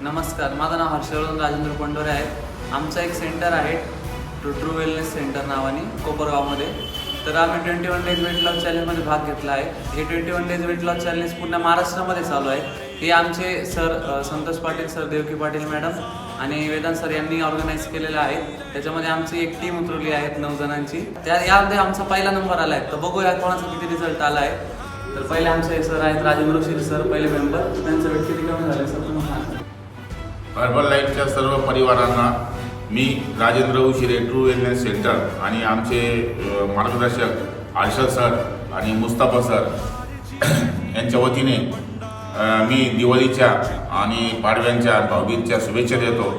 नमस्कार, माझं नाव हर्षवर्धन राजेंद्र पंडोरे आहे. आमचं एक सेंटर आहे ट्रू वेलनेस सेंटर नावाने कोपरगावमध्ये. तर आम्ही 21 डेज वेट लॉस चॅलेंजमध्ये भाग घेतला आहे. हे 21 डेज वेट लॉस चॅलेंज पूर्ण महाराष्ट्रामध्ये चालू आहे. हे आमचे sir Santosh Patil sir, Devki Patil madam आणि वेदांत सर यांनी ऑर्गनाईज केलेलं आहे. त्याच्यामध्ये आमची एक टीम उतरवली आहेत 9 जणांची. यामध्ये आमचा पहिला नंबर आला आहे. तर बघूया कोणाचा किती रिझल्ट आला आहे. तर पहिले आमचे सर आहेत राजेंद्र उशीर सर, पहिले मेंबर. त्यांचं वेट किती कमी झालं सर तुम्हाला सांगा. हर्बल लाईफच्या सर्व परिवारांना मी Rajendra Ushire true wellness centre आणि आमचे मार्गदर्शक आयशर सर आणि मुस्ताफा सर यांच्या वतीने मी दिवाळीच्या आणि पाडव्यांच्या भाऊबीजच्या शुभेच्छा देतो.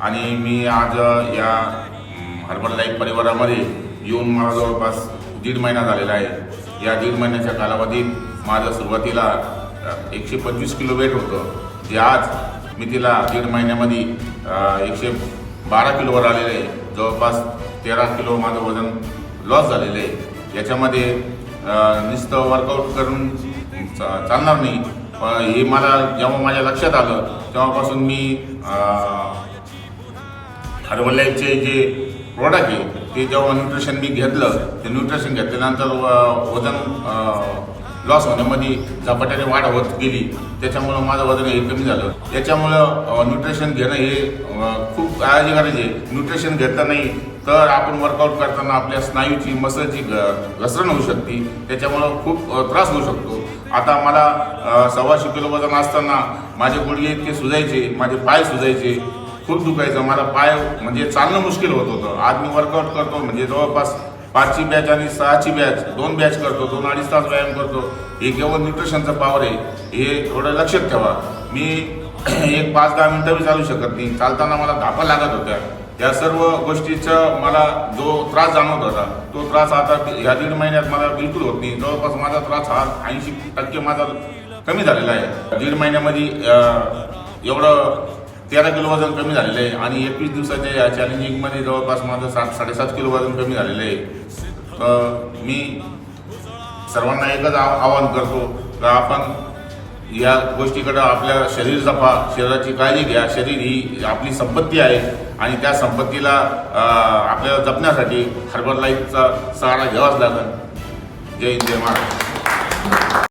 आणि मी आज या हर्बल लाईफ परिवारामध्ये येऊन मला जवळपास 1.5 महिना झालेला आहे. या 1.5 महिन्याच्या कालावधीत माझं सुरुवातीला 125 किलो वेट होतं, जे आज मी तिला 1.5 महिन्यामध्ये 112 किलोवर आलेलं आहे. जवळपास 13 किलो माझं वजन लॉस झालेलं आहे. याच्यामध्ये नुसतं वर्कआउट करून चालणार नाही. हे मला जेव्हा माझ्या लक्षात आलं तेव्हापासून मी हर्बल लाईफचे जे प्रॉडक्ट आहे ते जेव्हा न्यूट्रिशन मी घेतलं, ते न्यूट्रिशन घेतल्यानंतर वजन लॉस होण्यामध्ये झपाट्याने वाढ होत गेली. त्याच्यामुळं माझं वजन हे कमी झालं. त्याच्यामुळं न्यूट्रिशन घेणं हे खूप काळजी करायची आहे. न्यूट्रिशन घेतलं नाही तर आपण वर्कआउट करताना आपल्या स्नायूची मसलची घसरण होऊ शकते. त्याच्यामुळं खूप त्रास होऊ शकतो. आता मला 125 किलो वजन असताना माझे गुडघे इतके सुजायचे, माझे पाय सुजायचे, खूप दुखायचं. मला पाय म्हणजे चालणं मुश्किल होत होतं. आज मी वर्कआउट करतो म्हणजे जवळपास 5ची बॅच आणि 6ची बॅच 2 बॅच करतो, 2-2.5 तास व्यायाम करतो. हे केवळ न्यूट्रिशनचं पॉवर आहे, हे थोडं लक्षात ठेवा. मी एक 5-10 मिनटं बी चालू शकत नाही. चालताना मला धापा लागत होत्या. या सर्व गोष्टीचा मला जो त्रास जाणवत होता तो त्रास आता ह्या 1.5 महिन्यात मला बिलकुल होत नाही. जवळपास माझा त्रास हा 80% माझा कमी झालेला आहे. 1.5 महिन्यामध्ये एवढं 13 किलो वजन कमी झालेलं आहे. आणि 21 दिवसाच्या या चॅलेंजिंगमध्ये जवळपास माझं 7-7.5 किलो वजन कमी झालेलं आहे. मी सर्वांना एकच आवाहन करतो की आपण या गोष्टीकडं आपल्या शरीर जपा, शरीराची काळजी घ्या. शरीर ही आपली संपत्ती आहे आणि त्या संपत्तीला आपल्याला जपण्यासाठी हर्बल लाईफचा सहारा घ्यावाच लागेल. जय हिंद, जय महाराष्ट्र.